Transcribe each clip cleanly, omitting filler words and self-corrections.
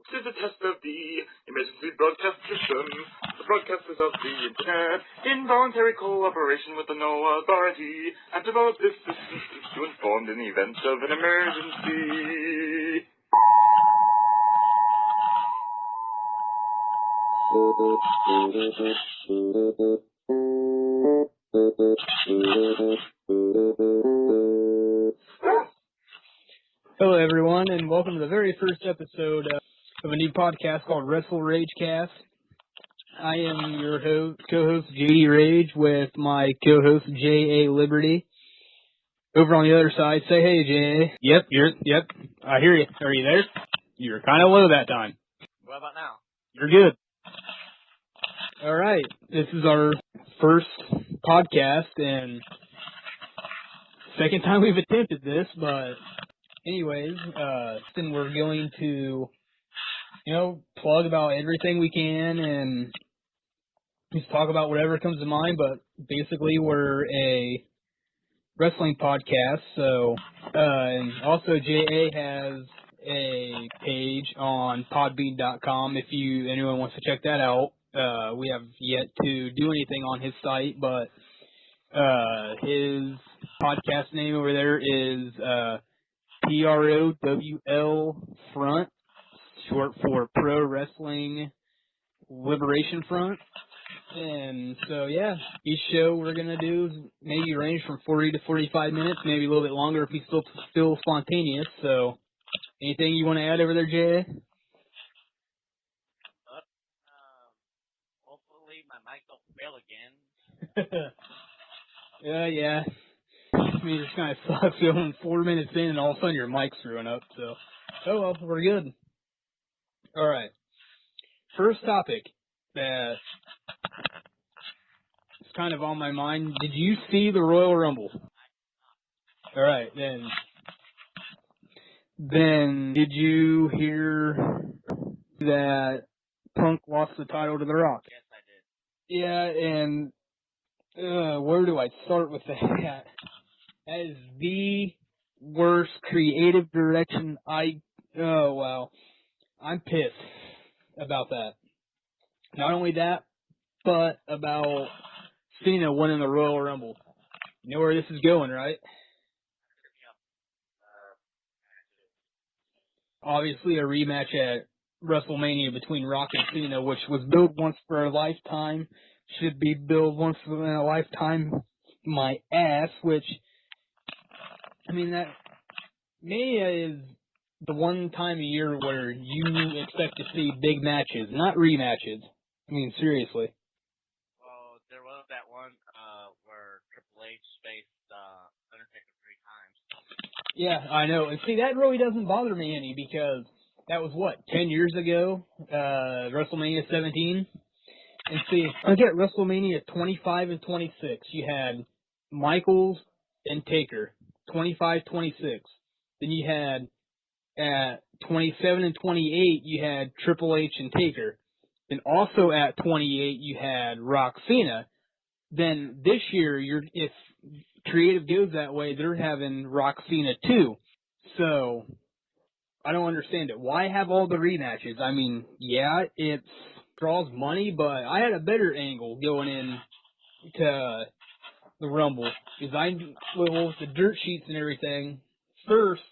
This is a test of the emergency broadcast system. The broadcasters of the internet, in voluntary cooperation with the NOAA Authority, have developed this system to inform in the event of an emergency. Hello, everyone, and welcome to the very first episode of a new podcast called WrestleRage Cast. I am your co-host JD Rage with my co-host J.A. Liberty. Over on the other side, say hey, J.A. Yep, I hear you. Are you there? You were kind of low that time. What about now? You're good. All right, this is our first podcast and second time we've attempted this, but anyways, then we're going to, plug about everything we can and just talk about whatever comes to mind, but basically we're a wrestling podcast, so, and also JA has a page on podbean.com if anyone wants to check that out. We have yet to do anything on his site, but his podcast name over there is PROWL Front, short for Pro Wrestling Liberation Front. And so, yeah, each show we're going to do maybe range from 40 to 45 minutes, maybe a little bit longer if we still spontaneous. So, anything you want to add over there, Jay? Hopefully my mic don't fail again. Yeah. I mean, it kind of sucks going 4 minutes in and all of a sudden your mic's screwing up. So, oh well, we're good. All right. First topic that is kind of on my mind. Did you see the Royal Rumble? All right, then did you hear that Punk lost the title to The Rock? Yes, I did. Yeah, and where do I start with that? That is the worst creative direction oh, wow. I'm pissed about that. Not only that, but about Cena winning the Royal Rumble. You know where this is going, right? Obviously a rematch at WrestleMania between Rock and Cena, which was built once for a lifetime, should be built once in a lifetime, my ass, which, I mean, that Mania is the one time a year where you expect to see big matches, not rematches. I mean, seriously. Well, there was that one where Triple H faced Undertaker 3 times. Yeah, I know. And see, that really doesn't bother me any because that was, 10 years ago? WrestleMania 17? And see, look at WrestleMania 25 and 26. You had Michaels and Taker, 25-26. Then you had, at 27 and 28, you had Triple H and Taker. Then also at 28, you had Rock Cena. Then this year, if creative goes that way, they're having Rock Cena too. So, I don't understand it. Why have all the rematches? I mean, yeah, it draws money, but I had a better angle going in to the Rumble. Because with the dirt sheets and everything, first,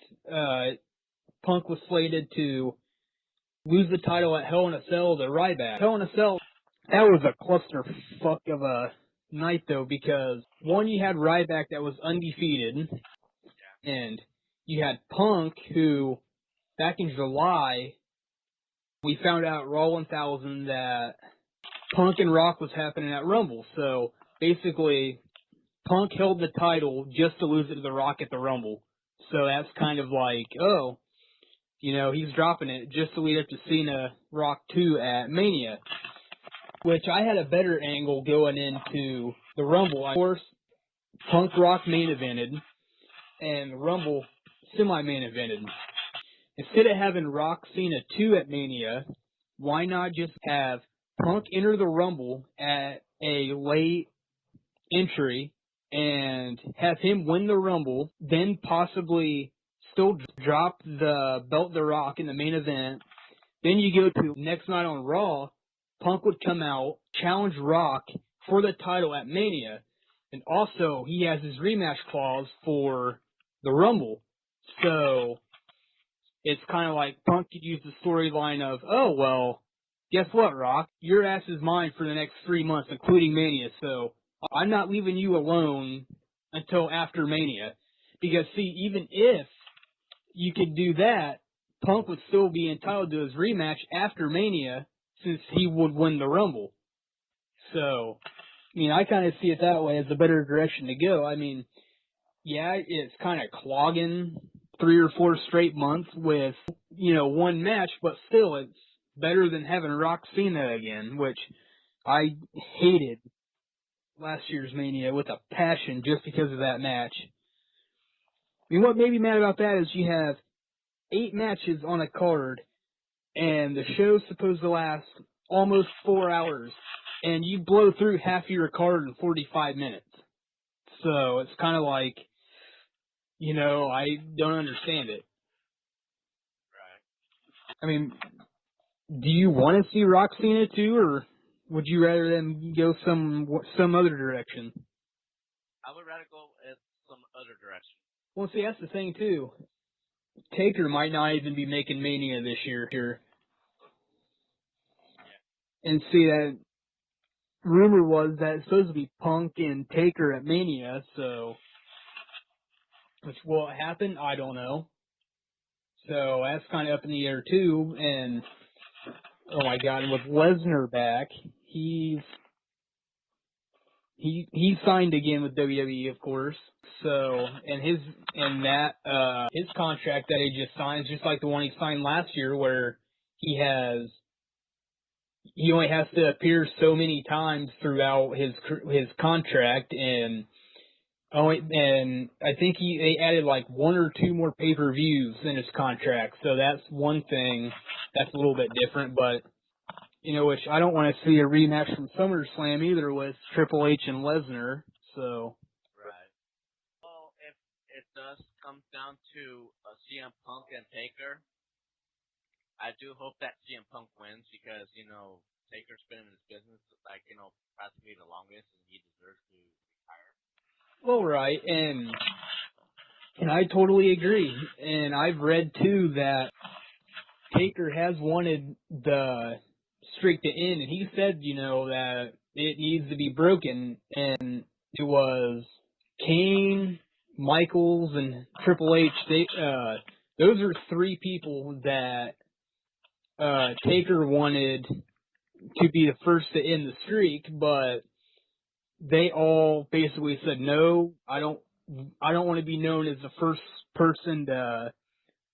Punk was slated to lose the title at Hell in a Cell to Ryback. Hell in a Cell, that was a clusterfuck of a night, though, because, one, you had Ryback that was undefeated, and you had Punk, who, back in July, we found out Raw 1000 that Punk and Rock was happening at Rumble. So, basically, Punk held the title just to lose it to The Rock at the Rumble. So that's kind of like, oh, he's dropping it just to lead up to Cena Rock 2 at Mania. Which I had a better angle going into the Rumble. Of course, Punk Rock main evented, and the Rumble semi-main evented. Instead of having Rock Cena 2 at Mania, why not just have Punk enter the Rumble at a late entry and have him win the Rumble, then possibly still drop the belt to Rock in the main event, Then you go to next night on Raw, Punk would come out, challenge Rock for the title at Mania, and also he has his rematch clause for the Rumble. So it's kind of like Punk could use the storyline of, oh, well, guess what, Rock? Your ass is mine for the next 3 months, including Mania, so I'm not leaving you alone until after Mania. Because, see, even if you could do that, Punk would still be entitled to his rematch after Mania since he would win the Rumble. So, I mean, I kind of see it that way as a better direction to go. I mean, yeah, it's kind of clogging 3 or 4 straight months with, one match, but still, it's better than having Rock Cena again, which I hated last year's Mania with a passion just because of that match. I mean, what made me mad about that is you have 8 matches on a card, and the show's supposed to last almost 4 hours, and you blow through half of your card in 45 minutes. So it's kind of like, I don't understand it. Right. I mean, do you want to see Rock Cena too, or would you rather them go some other direction? I would rather go in some other direction. Well, see, that's the thing too. Taker might not even be making Mania this year. And see, that rumor was that it's supposed to be Punk and Taker at Mania, so which will it happen? I don't know. So that's kind of up in the air too. And oh my God, and with Lesnar back, he signed again with WWE, of course. So his contract that he just signed is just like the one he signed last year, where he only has to appear so many times throughout his contract, and I think they added like 1 or 2 more pay-per-views in his contract. So that's one thing that's a little bit different, but which I don't want to see a rematch from SummerSlam either with Triple H and Lesnar. So Right. Well, if it does come down to CM Punk and Taker, I do hope that CM Punk wins because, Taker's been in his business, practically the longest, and he deserves to retire. well, right, and I totally agree. And I've read too that Taker has wanted the streak to end, and he said, that it needs to be broken, and it was Kane, Michaels, and Triple H. Those are 3 people that Taker wanted to be the first to end the streak, but they all basically said, no, I don't want to be known as the first person to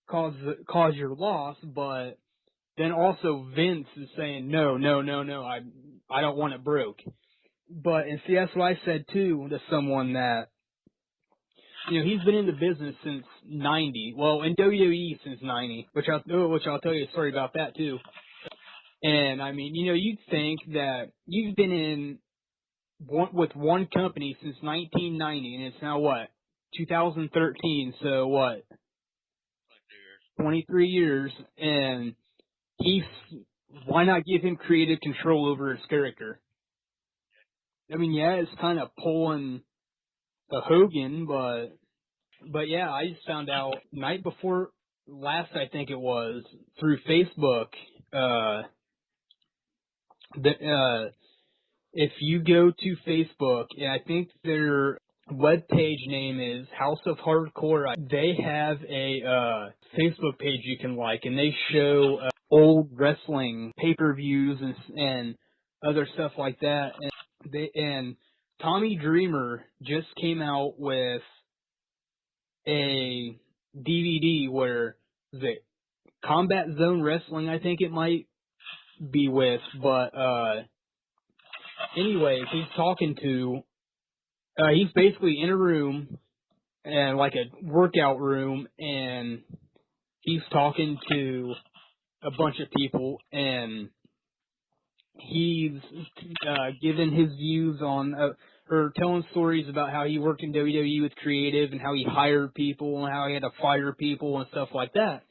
cause your loss, but then also Vince is saying, no, I don't want it broke. But, and see, that's what I said too to someone that, he's been in the business since 90. Well, in WWE since 90, which I'll tell you a story about that too. And I mean, you'd think that you've been with one company since 1990, and it's now what? 2013, so what? 23 years, and why not give him creative control over his character? I mean, yeah, it's kind of pulling a Hogan, but yeah, I just found out night before last, I think it was, through Facebook, that if you go to Facebook, and I think their web page name is House of Hardcore, they have a Facebook page you can like, and they show old wrestling pay-per-views and other stuff like that. And Tommy Dreamer just came out with a DVD where the Combat Zone Wrestling, I think it might be with, but anyways, he's basically in a room, and like a workout room, and he's talking to a bunch of people, and he's giving his views on, or telling stories about how he worked in WWE with creative, and how he hired people, and how he had to fire people, and stuff like that.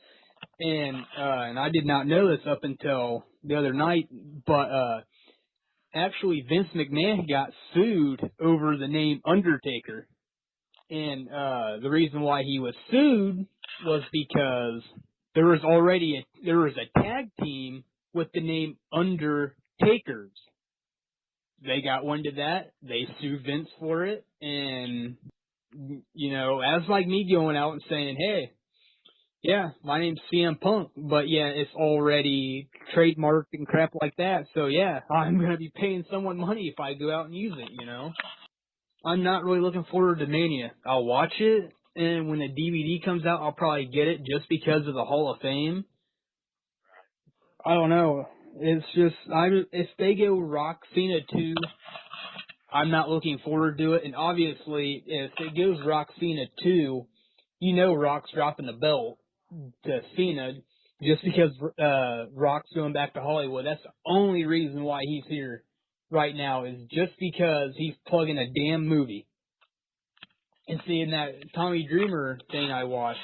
And I did not know this up until the other night, but actually Vince McMahon got sued over the name Undertaker. And the reason why he was sued was because there was a tag team with the name Undertakers. They got wind of that. They sued Vince for it. And, you know, as like me going out and saying, hey, yeah, my name's CM Punk, but yeah, it's already trademarked and crap like that. So yeah, I'm going to be paying someone money if I go out and use it, you know. I'm not really looking forward to Mania. I'll watch it, and when the DVD comes out, I'll probably get it just because of the Hall of Fame. I don't know. It's just, if they go Rock Cena 2, I'm not looking forward to it. And obviously, if it goes Rock Cena 2, you know Rock's dropping the belt to Cena just because Rock's going back to Hollywood. That's the only reason why he's here right now, is just because he's plugging a damn movie. And see, in that Tommy Dreamer thing I watched,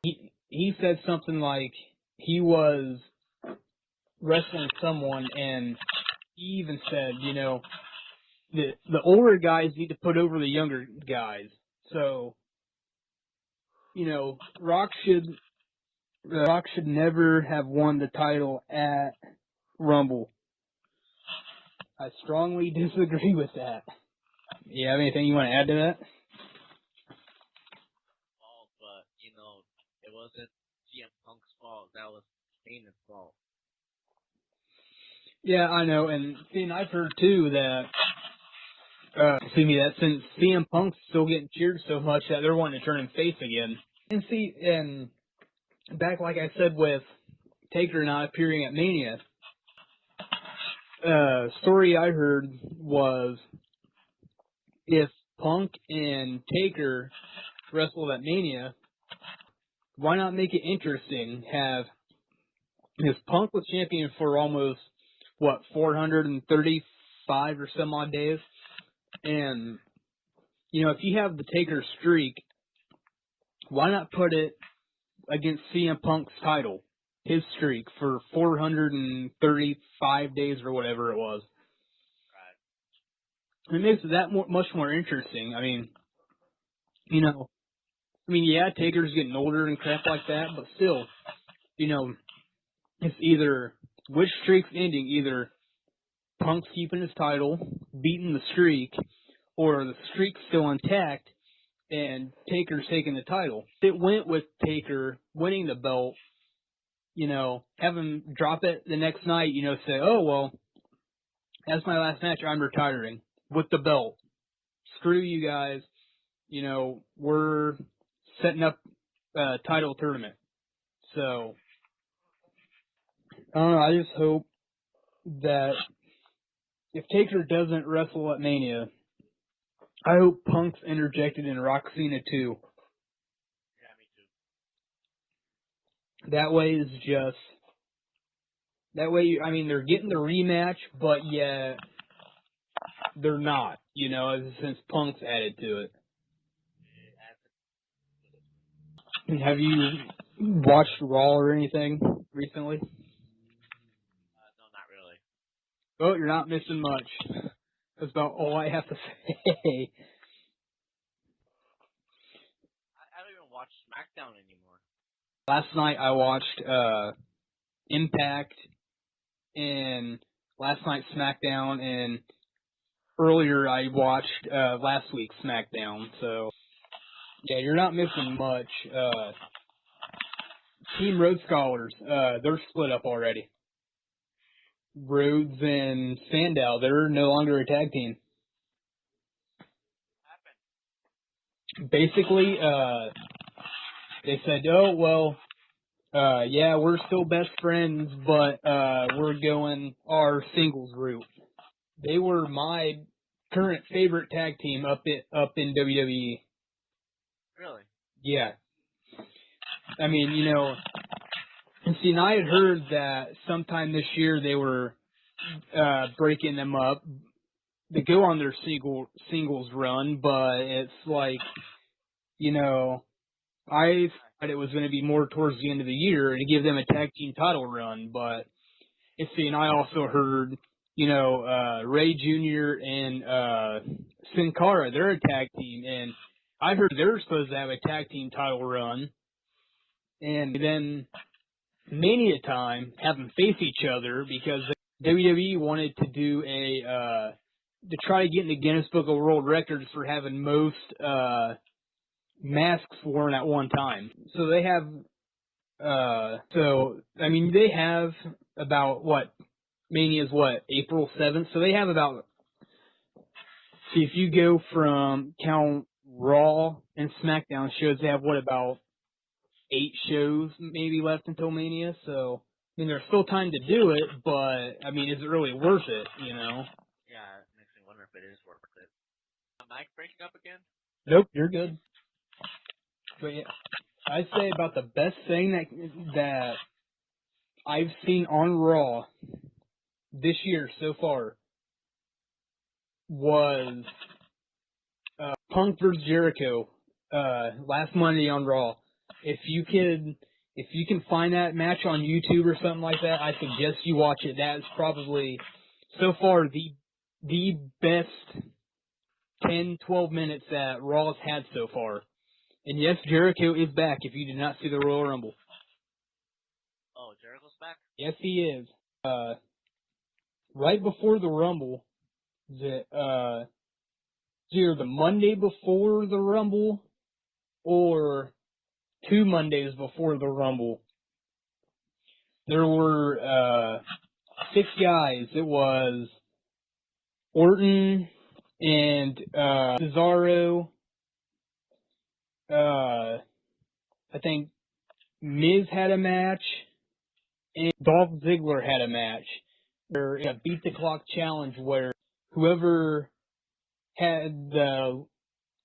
he said something like he was wrestling someone, and he even said, you know, the older guys need to put over the younger guys. So, you know, Rock should never have won the title at Rumble. I strongly disagree with that. You have anything you want to add to that? But, you know, it wasn't CM Punk's fault. That was Cena's fault. Yeah, I know. And I've heard too that that since CM Punk's still getting cheered so much that they're wanting to turn him face again. And see, and back like I said with Taker not appearing at Mania, story I heard was if Punk and Taker wrestled at Mania, why not make it interesting? Because Punk was champion for almost, 435 or some odd days? And, you know, if you have the Taker streak, why not put it against CM Punk's title, his streak, for 435 days or whatever it was? Right. It makes it that much more interesting. I mean, you know, yeah, Taker's getting older and crap like that, but still, you know, it's either which streak's ending, either Punk's keeping his title, beating the streak, or the streak's still intact and Taker's taking the title. It went with Taker winning the belt, you know, have him drop it the next night, you know, say, oh, well, that's my last match, I'm retiring with the belt. Screw you guys, you know, we're setting up a title tournament. So, I don't know, I just hope that if Taker doesn't wrestle at Mania, I hope Punk's interjected in Rock Cena 2. Yeah, me too. That way, they're getting the rematch, but yet they're not, you know, since Punk's added to it. Have you watched Raw or anything recently? No, not really. Oh, you're not missing much. That's about all I have to say. I don't even watch SmackDown anymore. Last night I watched Impact, and last night's SmackDown, and earlier I watched last week's SmackDown. So, yeah, you're not missing much. Team Road Scholars, they're split up already. Rhodes and Sandow, they're no longer a tag team. Basically, they said, oh, well, yeah, we're still best friends, but we're going our singles route. They were my current favorite tag team up in WWE. Really? Yeah. I mean, you know, and see, and I had heard that sometime this year they were breaking them up to go on their singles run, but it's like, you know, I it was going to be more towards the end of the year to give them a tag team title run. But let's see, and I also heard, Ray Jr. and Sin Cara, they're a tag team, and I heard they're supposed to have a tag team title run, and then Mania time have them face each other because WWE wanted to do to try to get in the Guinness Book of World Records for having most masks worn at one time. So they have, they have about Mania's April 7th. So they have about, see, if you go from count Raw and SmackDown shows, they have about 8 shows maybe left until Mania. So, there's still time to do it, but, is it really worth it, Yeah, it makes me wonder if it is worth it. Mike breaking up again? Nope, you're good. But yeah, I'd say about the best thing that I've seen on Raw this year so far was Punk vs. Jericho last Monday on Raw. If you can find that match on YouTube or something like that, I suggest you watch it. That is probably so far the best 10-12 minutes that Raw has had so far. And yes, Jericho is back if you did not see the Royal Rumble. Oh, Jericho's back? Yes, he is. Right before the Rumble, either the Monday before the Rumble or 2 Mondays before the Rumble, there were 6 guys. It was Orton and Cesaro. I think Miz had a match, and Dolph Ziggler had a match. Where a beat the clock challenge where whoever had the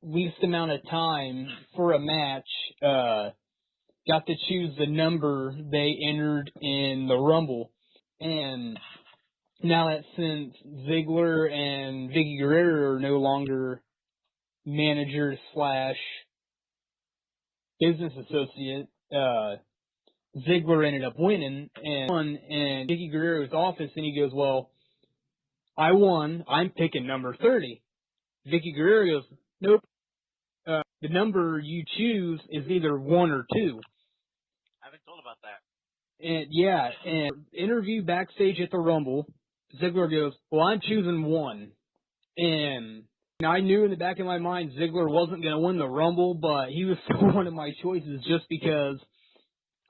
least amount of time for a match got to choose the number they entered in the Rumble. And now that since Ziggler and Vicky Guerrero are no longer managers / business associate, Ziggler ended up winning and won in Vicky Guerrero's office, and he goes, well, I won, I'm picking number 30. Vicky Guerrero goes, nope, the number you choose is either 1 or 2. I've been told about that. And yeah, and interview backstage at the Rumble, Ziggler goes, well, I'm choosing 1. And I knew in the back of my mind Ziggler wasn't going to win the Rumble, but he was still one of my choices just because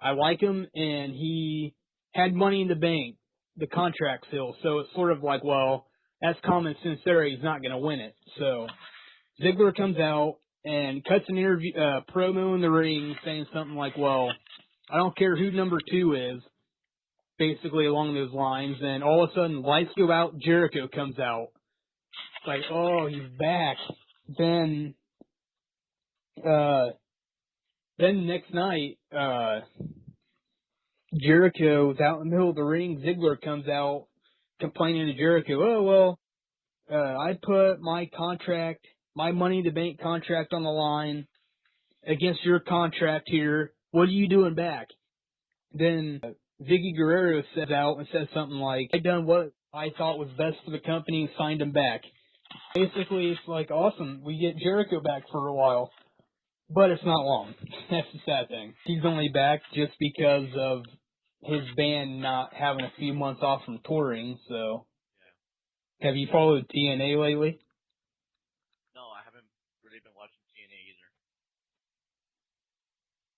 I like him and he had Money in the Bank, the contract still. So it's sort of like, well, that's common sense there. He's not going to win it. So Ziggler comes out and cuts an interview, promo in the ring saying something like, well, I don't care who number 2 is, basically along those lines. And all of a sudden, lights go out, Jericho comes out. It's like, oh, he's back. Then next night, Jericho's out in the middle of the ring. Ziggler comes out complaining to Jericho, oh, well, I put my contract, my Money in the Bank contract on the line against your contract here. What are you doing back? Then Vicky Guerrero says out and says something like, I done what I thought was best for the company and signed him back. Basically, it's like, awesome, we get Jericho back for a while. But it's not long. That's the sad thing. He's only back just because of his band not having a few months off from touring, so. Yeah. Have you followed TNA lately? No, I haven't really been watching TNA either.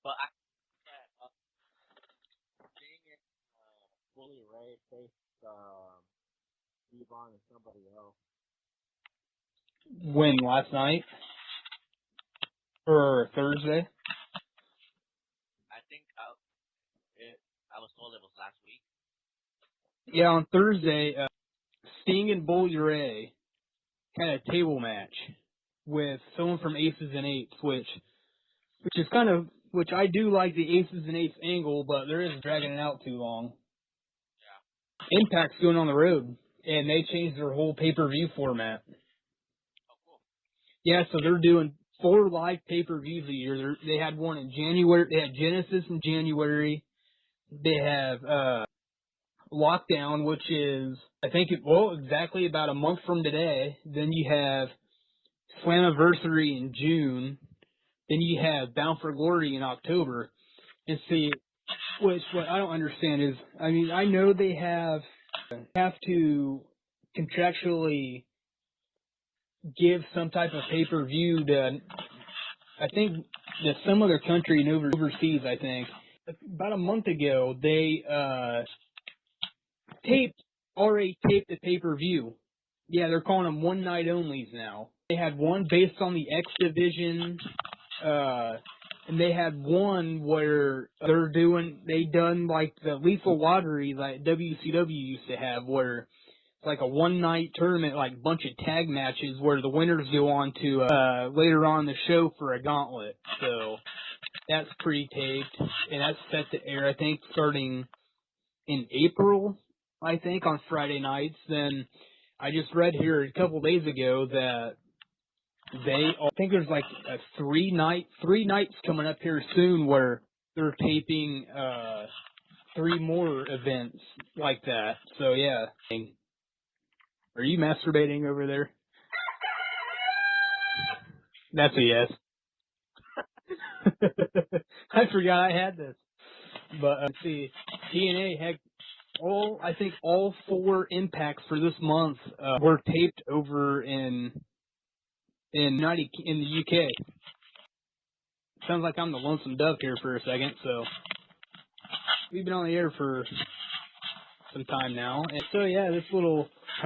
But I seeing it fully right faced Devon and somebody else. When, last night? Or Thursday? I think I was told it was last week. Yeah, on Thursday, Sting and Bully Ray had a table match with someone from Aces and Eights, which is kind of, which I do like the Aces and Eights angle, but there is dragging it out too long. Yeah. Impact's going on the road, and they changed their whole pay-per-view format. Oh, cool. Yeah, so they're doing 4 live pay-per-views a year. They had one in January. They had Genesis in January. They have Lockdown, which is, I think, exactly about a month from today. Then you have Slammiversary in June. Then you have Bound for Glory in October. And see, what I don't understand is, I mean, I know they have to contractually give some type of pay-per-view to, I think, that some other country and overseas, I think. About a month ago, they already taped the pay-per-view. Yeah, they're calling them one-night onlys now. They had one based on the X Division, and they had one where they done like the Lethal Lottery like WCW used to have, where it's like a one-night tournament, like bunch of tag matches where the winners go on to later on in the show for a gauntlet. So that's pre-taped, and that's set to air, I think, starting in April, I think, on Friday nights. Then I just read here a couple days ago that I think there's like a three nights coming up here soon where they're taping 3 more events like that. So yeah. Are you masturbating over there? That's a yes. I forgot I had this. But let's see, TNA had I think all 4 impacts for this month were taped over in the UK. Sounds like I'm the lonesome dove here for a second. So we've been on the air for some time now, and so yeah, I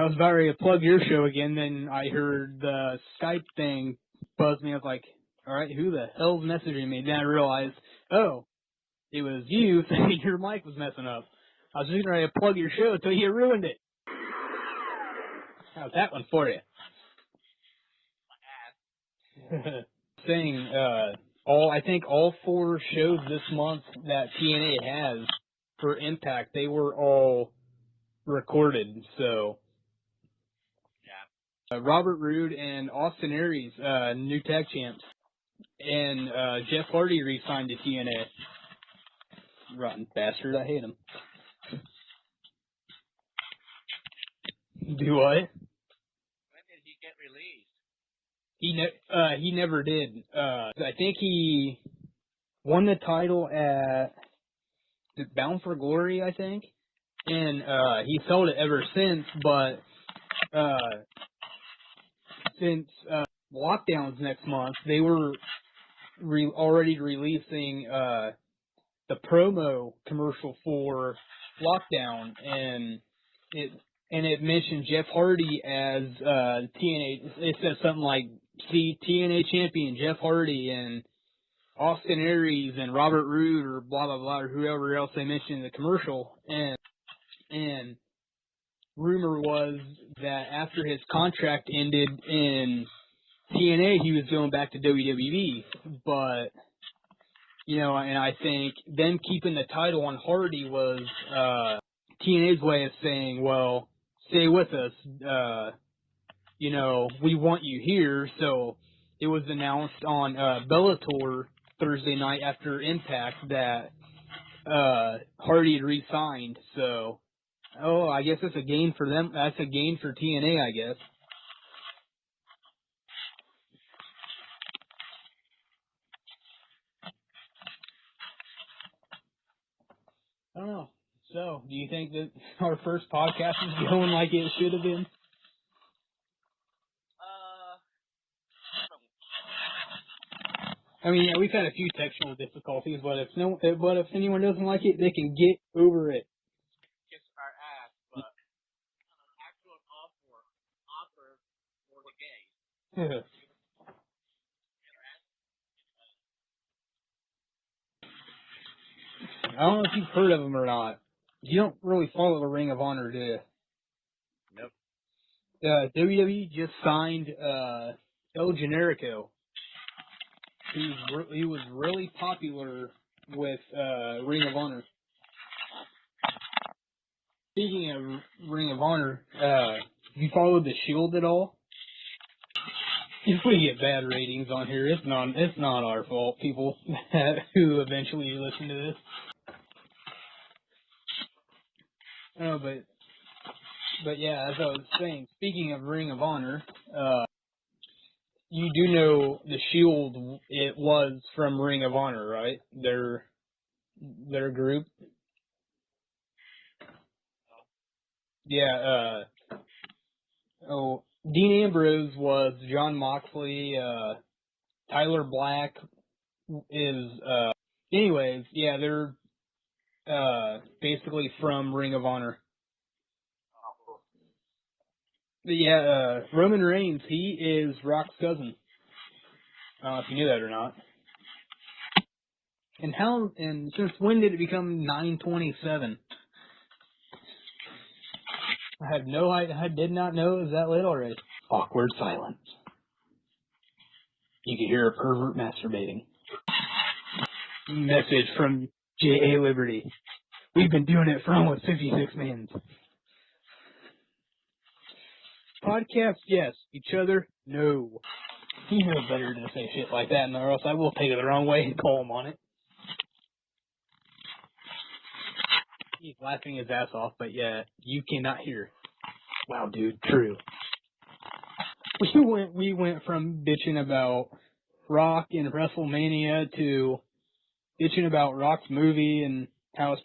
was about ready to plug your show again. Then I heard the Skype thing buzz me. I was like, all right, who the hell's messaging me? Then I realized, oh, it was you thinking your mic was messing up. I was just ready to plug your show until you ruined it. How's that one for you? Saying, I think all 4 shows this month that TNA has for Impact, they were all recorded. So, yeah. Robert Roode and Austin Aries, new tag champs, and Jeff Hardy re-signed to TNA. Rotten bastard, I hate him. Do what? When did he get released? He never did. I think he won the title at Bound for Glory, I think, and he's held it ever since. But since Lockdown's next month, they were already releasing the promo commercial for Lockdown, and it mentioned Jeff Hardy as TNA. It says something like, "See, TNA champion Jeff Hardy and Austin Aries and Robert Roode," or blah blah blah, or whoever else they mentioned in the commercial. And rumor was that after his contract ended in TNA, he was going back to WWE. But and I think them keeping the title on Hardy was TNA's way of saying, well, stay with us. We want you here. So it was announced on Bellator Thursday night after Impact that Hardy had re-signed. So, I guess that's a gain for them. That's a gain for TNA, I guess. I don't know. So, do you think that our first podcast is going like it should have been? I mean, we've had a few technical difficulties, but if anyone doesn't like it, they can get over it. Kiss our ass, but actual offer for the gays. I don't know if you've heard of them or not. You don't really follow the Ring of Honor, do you? Nope. WWE just signed El Generico. He was really popular with Ring of Honor. Speaking of Ring of Honor, have you followed the Shield at all? If we get bad ratings on here, it's not our fault, people who eventually listen to this. Oh, but yeah, as I was saying, speaking of Ring of Honor, you do know the Shield, it was from Ring of Honor, right? Their group. Yeah, Dean Ambrose was John Moxley, Tyler Black is, anyways, yeah, they're, basically from Ring of Honor. But yeah, Roman Reigns, he is Rock's cousin. I don't know if you knew that or not. And since when did it become 9:27? I did not know it was that late already. Awkward silence. You could hear a pervert masturbating. Message from J.A. Liberty. We've been doing it for almost 56 minutes. Podcast, yes. Each other, no. You know better than to say shit like that, or else I will take it the wrong way and call him on it. He's laughing his ass off, but yeah, you cannot hear. Wow, dude, true. We went from bitching about Rock and WrestleMania to bitching about Rock's movie and how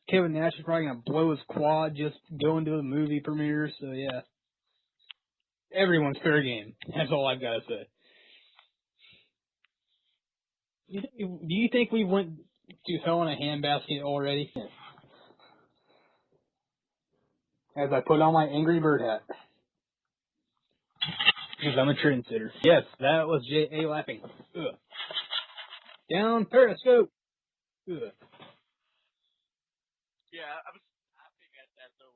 Kevin Nash is probably gonna blow his quad just going to the movie premiere. So yeah, everyone's fair game. That's all I've got to say. Do you think we went to hell in a handbasket already? As I put on my Angry Bird hat. Because I'm a trendsetter. Yes, that was J.A. laughing. Ugh. Down Periscope. Ugh. Yeah, I was laughing at that though.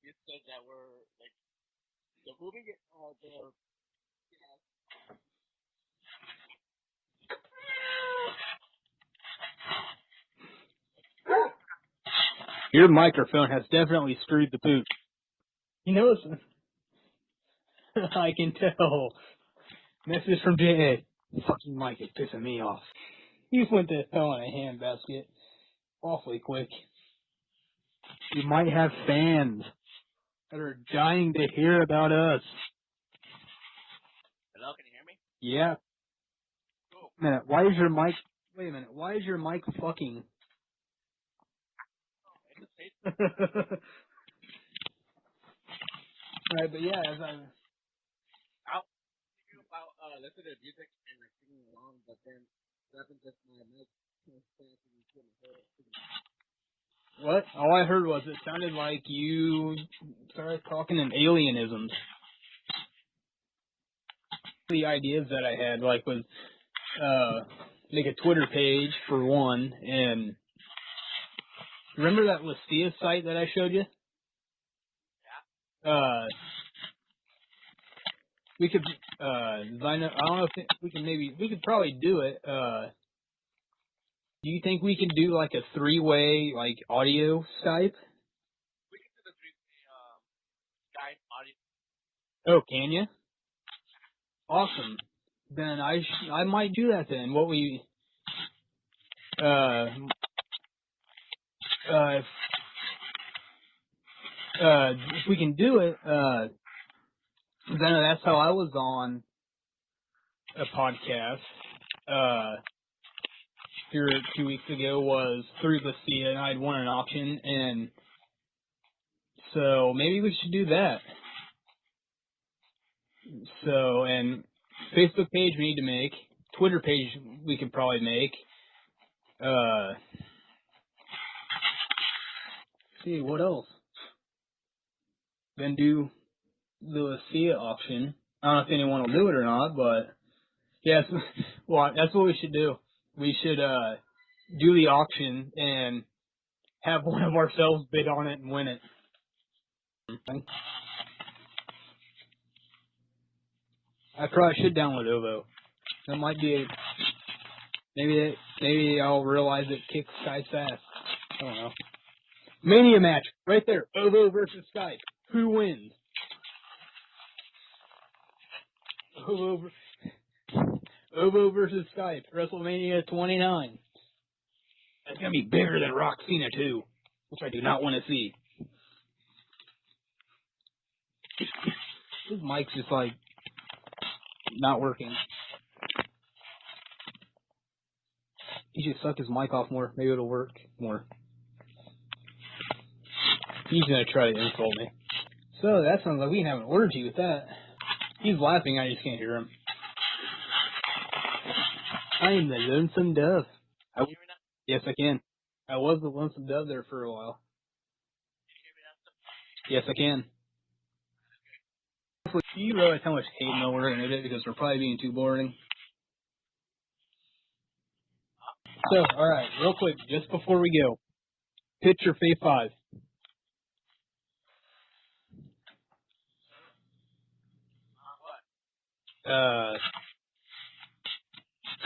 You said that we're like the movie. Your microphone has definitely screwed the poop. You know, it's... I can tell. Message from J.A. Fucking mic is pissing me off. You just went to hell in a handbasket. Awfully quick. You might have fans that are dying to hear about us. Hello, can you hear me? Yeah. Cool. Wait a minute, why is your mic... Wait a minute, why is your mic fucking... Alright, but yeah, as I'm... I'll thinking about listening to music and like singing along, but then rapping just my mic. What? All I heard was it sounded like you started talking in alienisms. The ideas that I had, like, was make a Twitter page for one, and remember that Lastia site that I showed you? Yeah. We could, I don't know if we could probably do it. Do you think we can do like a three-way, like, audio Skype? We can do the Skype audio. Oh, can you? Awesome. Then I might do that then. If we can do it, then that's how I was on a podcast, here 2 weeks ago, was through Lastia, and I'd won an auction, and so maybe we should do that. So, and Facebook page we need to make, Twitter page we could probably make, see, what else? Then do the Lastia auction. I don't know if anyone will do it or not, but yes, well, that's what we should do. We should do the auction and have one of ourselves bid on it and win it. I probably should download OVO. That might be maybe I'll realize it kicks Skype's ass. I don't know. Mania match right there. OVO versus Skype. Who wins? Ovo versus Skype, WrestleMania 29. That's gonna be bigger than Rock Cena too, which I do not want to see. His mic's just like not working. He should suck his mic off more. Maybe it'll work more. He's gonna try to insult me. So that sounds like we can have an orgy with that. He's laughing, I just can't hear him. I am the lonesome dove. Yes, I can. I was the lonesome dove there for a while. Yes, I can. Do you realize how much hate mail we're going to get because we're probably being too boring? So, alright, real quick, just before we go, pitch your Fave 5.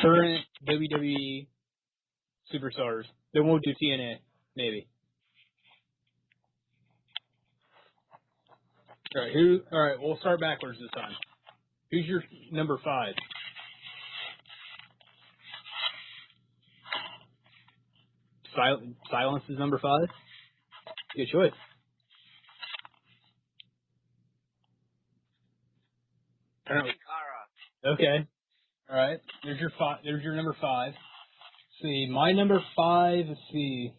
Current WWE superstars. They won't do TNA, maybe. Alright, we'll start backwards this time. Who's your number 5? Silence is number 5? Good choice. Apparently. Okay. Alright. There's your number 5. Let's see, my number 5, let's see.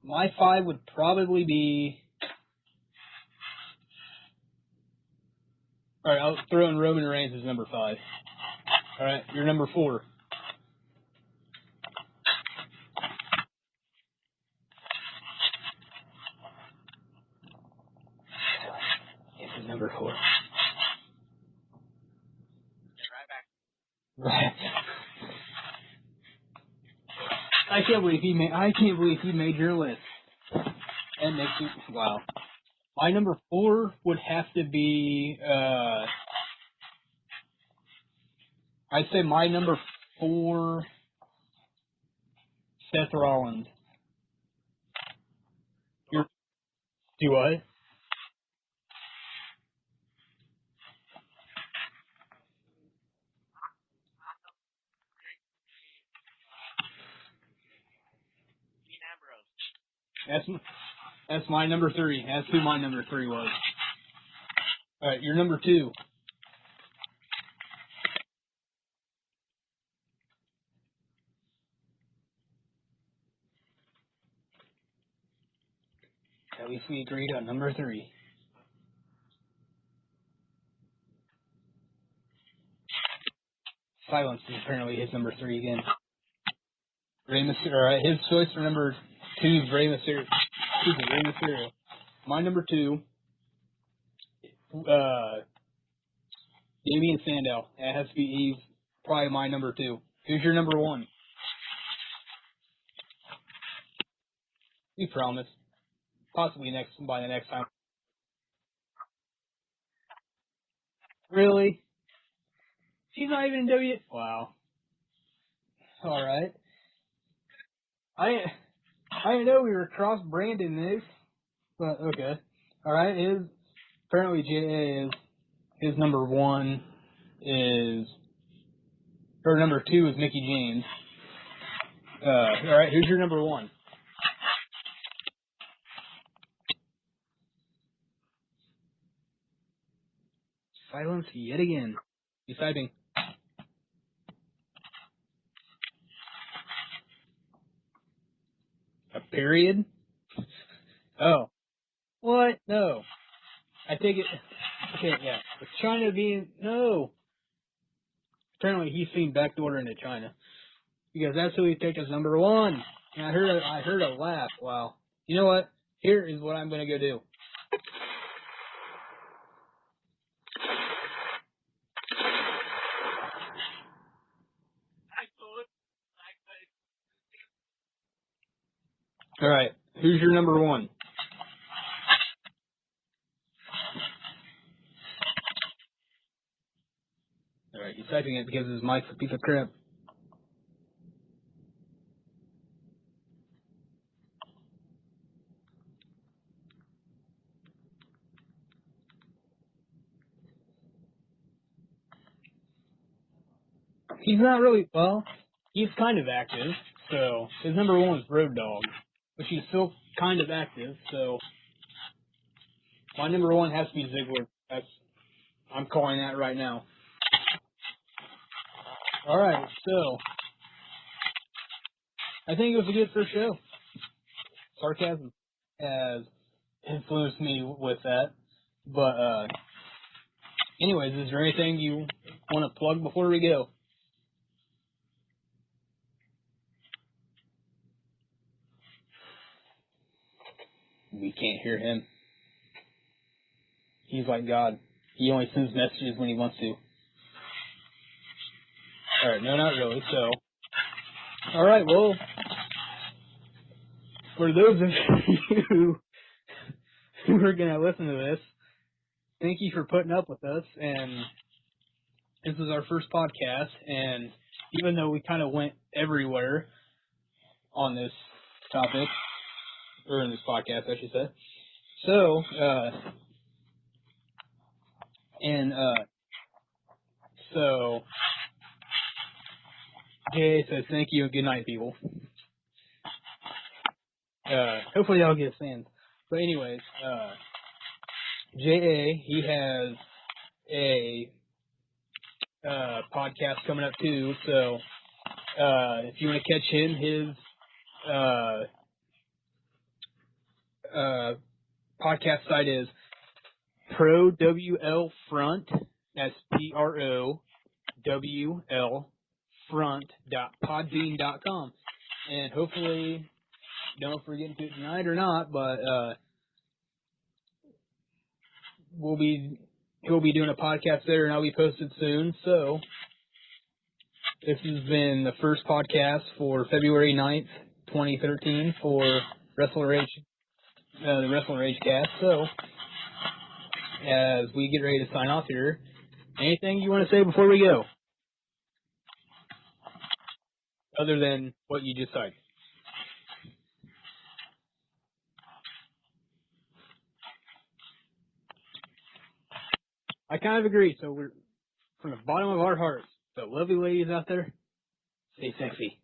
My 5 would probably be... Alright, I'll throw in Roman Reigns as number 5. Alright, your number 4. This is number 4. Right. I can't believe he made your list. That makes me wow. My number 4 would have to be I'd say my number 4 Seth Rollins. Do what? That's my number 3. That's who my number 3 was. Alright, your number 2. At least we agreed on number 3. Silence is apparently his number 3 again. Rey Mysterio. Alright, his choice for number 2 is Rey Mysterio. Excuse me, Rey Mysterio. My number 2, Damian Sandow. That has to be, he's probably my number 2. Who's your number 1? You promise. Possibly by the next time. Really? She's not even in W. Wow. All right. I didn't know we were cross branding this, but okay. All right. Apparently JA is his number 1 is or number 2 is Mickey James. All right. Who's your number 1? Silence yet again. He's typing. A period? Oh. What? No. I take it. Okay, yeah. With China being. No. Apparently he's seen backdoor into China. Because that's who he picked as number 1. And I heard a laugh. Wow. You know what? Here is what I'm going to go do. All right. Who's your number 1? All right. He's typing it because his mic's a piece of crap. He's not really, well, he's kind of active, so his number one is Road Dogg, but he's still kind of active, so my number one has to be Ziggler. I'm calling that right now. Alright, so I think it was a good first show. Sarcasm has influenced me with that. But anyways, is there anything you want to plug before we go? We can't hear him. He's like God. He only sends messages when he wants to. Alright, no, not really. So, alright, well, for those of you who are going to listen to this, thank you for putting up with us. And this is our first podcast. And even though we kind of went everywhere on this topic, or in this podcast, I should say. So, so, Jay says thank you and good night, people. Hopefully y'all get fans. But anyways, J.A., he has a podcast coming up too, so if you want to catch him, his podcast site is ProWL Front. That's PROWL front.podbean.com. And hopefully, don't know if we're getting to it tonight or not, but he'll be doing a podcast there, and I'll be posted soon. So this has been the first podcast for February 9th, 2013 for WrestleRage, the WrestleRage cast. So as we get ready to sign off here, anything you want to say before we go? Other than what you just said. I kind of agree. So we're from the bottom of our hearts, the lovely ladies out there, stay sexy.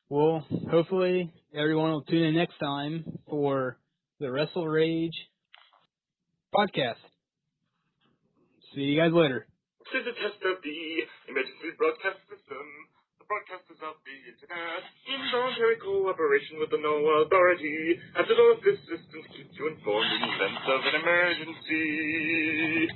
Well, hopefully everyone will tune in next time for the WrestleRage podcast. See you guys later. This is a test of the emergency broadcast system. The broadcasters of the internet, in voluntary cooperation with the NOAA Authority, have developed this system to keep you informed in the event of an emergency.